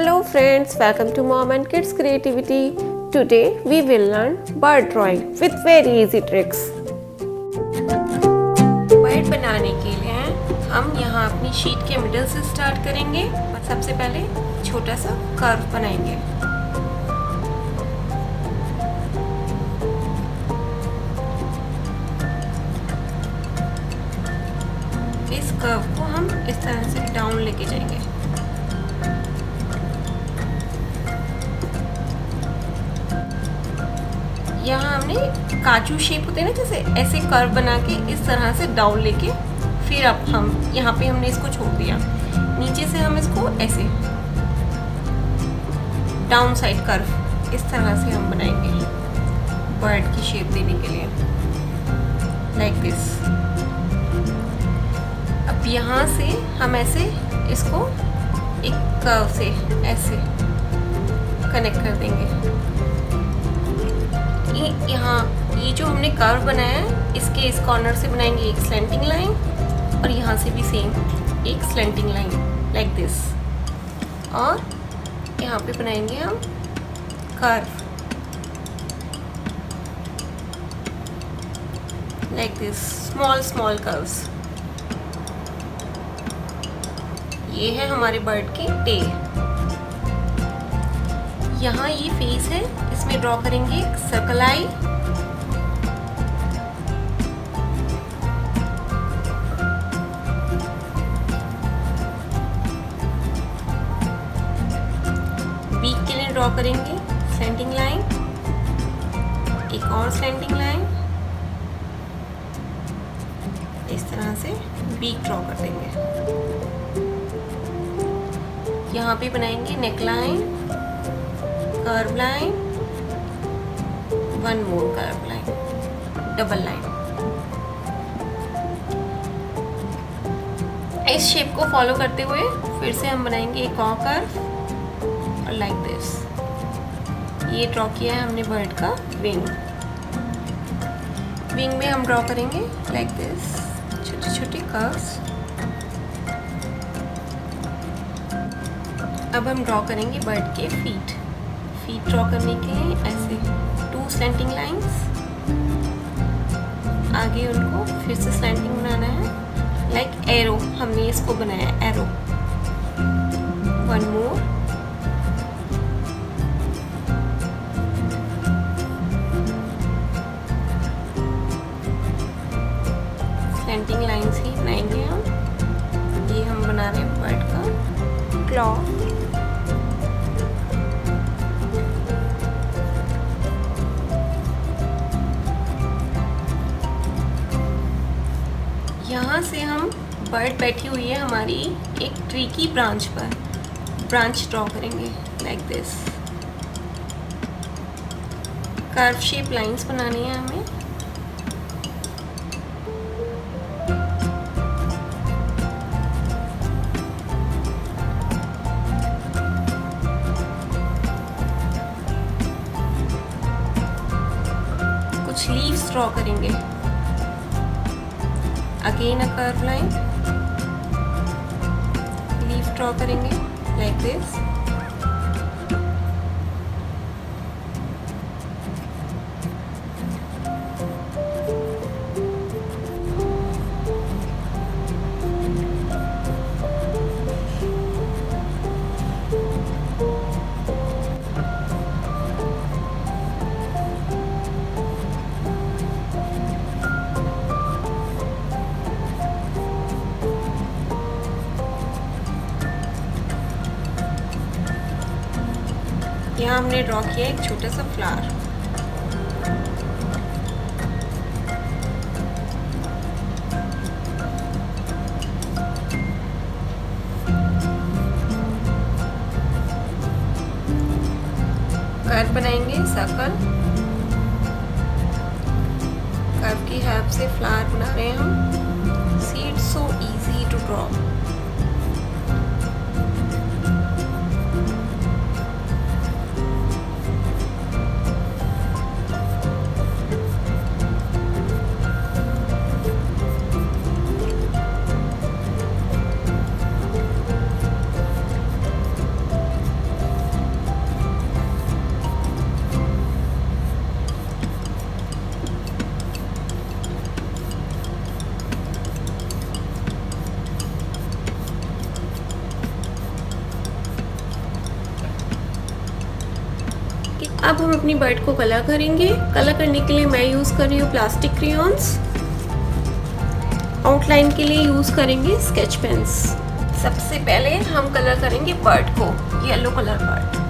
Hello friends, welcome to Mom and Kids Creativity. Today we will learn bird drawing with very easy tricks. Bird बनाने के लिए हम यहाँ अपनी sheet के मिडल से स्टार्ट करेंगे और सबसे पहले छोटा सा कर्व बनाएंगे। इस कर्व को हम इस तरह से डाउन लेके जाएंगे। यहाँ हमने काजू शेप होते हैं ना, जैसे ऐसे कर्व बना के इस तरह से डाउन लेके फिर अब हम यहाँ पे हमने इसको छोड़ दिया। नीचे से हम इसको ऐसे डाउन साइड कर्व इस तरह से हम बनाएंगे बर्ड की शेप देने के लिए, लाइक दिस। अब यहाँ से हम ऐसे इसको एक कर्व से ऐसे कनेक्ट कर देंगे। यहाँ ये जो हमने कर्व बनाया है इसके इस कॉर्नर से बनाएंगे एक स्लैंटिंग लाइन और यहाँ से भी सेम एक स्लैंटिंग लाइन लाइक दिस, और यहाँ पे बनाएंगे हम curve like this, small curves. ये है हमारे बर्ड की टेल। यहाँ ये फेस है, इसमें ड्रॉ करेंगे एक सर्कल आई, बीक के लिए ड्रॉ करेंगे स्लैंटिंग लाइन, एक और स्लैंटिंग लाइन, इस तरह से बीक ड्रॉ कर देंगे। यहाँ पे बनाएंगे neck line, curve line, one more curve line, double line. इस शेप को फॉलो करते हुए फिर से हम बनाएंगे एक और कर्व और लाइक दिस। ये ड्रॉ किया है हमने बर्ड का विंग। विंग में हम ड्रॉ करेंगे लाइक दिस छोटे छोटे कर्व्स। अब हम ड्रॉ करेंगे बर्ड के फीट ड्रॉ करने के लिए ऐसे 2 स्लैंटिंग लाइंस, आगे उनको फिर से स्लैंटिंग बनाना है लाइक एरो। हमने इसको बनाया arrow, one more, slanting lines ही बनाएंगे हम। ये हम बना रहे हैं बर्ड का क्लॉ। यहाँ से हम बर्ड बैठी हुई है हमारी एक ट्री की ब्रांच पर, ब्रांच ड्रॉ करेंगे like this. Curve shape lines बनानी है हमें। कुछ लीव्स ड्रॉ करेंगे, again a curve line, leaf draw करेंगे लाइक दिस। यहाँ हमने ड्रॉ किया एक छोटा सा फ्लावर। कर्व बनाएंगे सर्कल, कर्व की हेल्प से फ्लावर बना रहे हैं हम। See it's so easy to draw. अब हम अपनी बर्ड को कलर करेंगे। कलर करने के लिए मैं यूज़ कर रही हूँ प्लास्टिक क्रेयॉन्स। आउटलाइन के लिए यूज़ करेंगे स्केच पेन्स। सबसे पहले हम कलर करेंगे बर्ड को, yellow colour bird.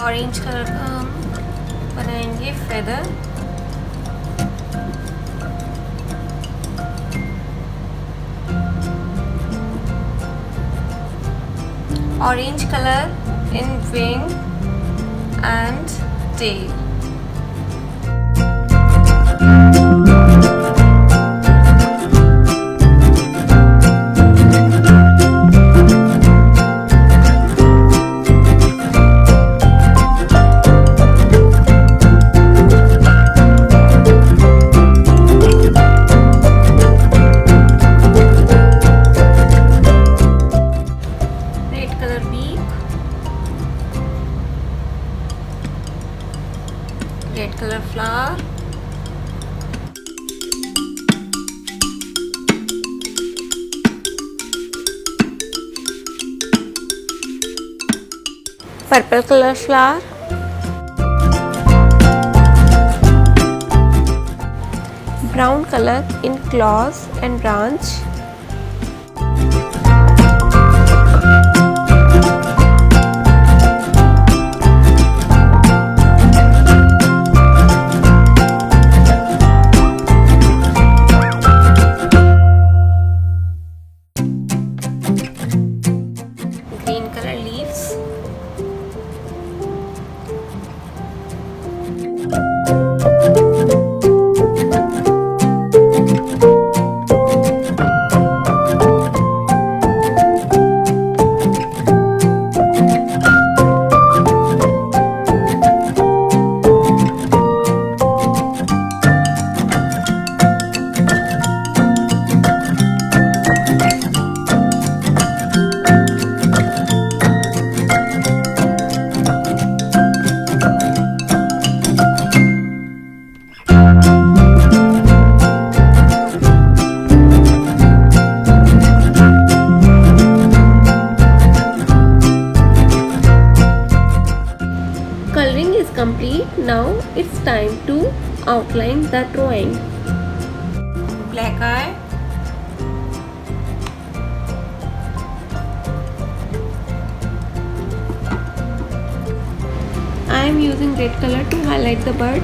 Orange colour का हम बनाएंगे feather. Orange colour in wing and tail. Red colour flower, purple colour flower, brown colour in claws and branch, green color leaves, complete. Now it's time to outline the drawing. Black eye, I am using red color to highlight the bird.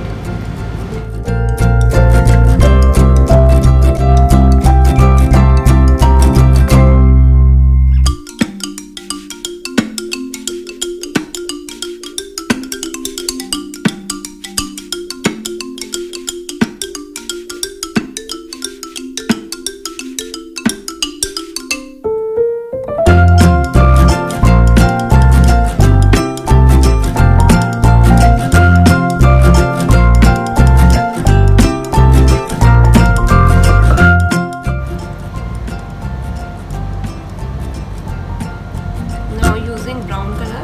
Brown color,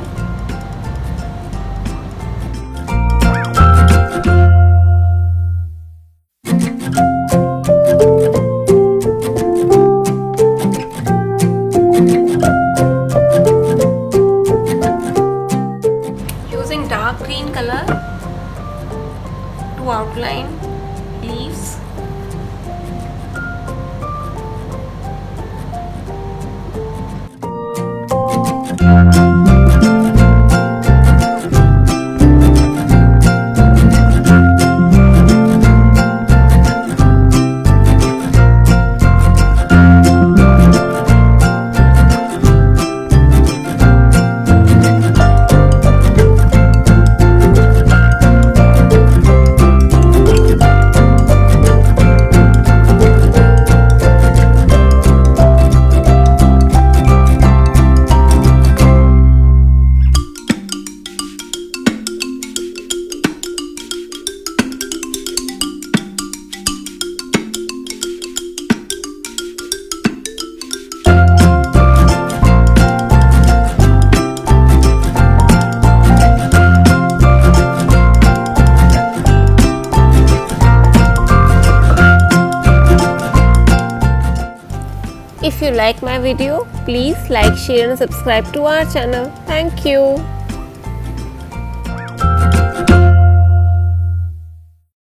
using dark green color to outline leaves. you like my video, please like, share and subscribe to our channel. Thank you.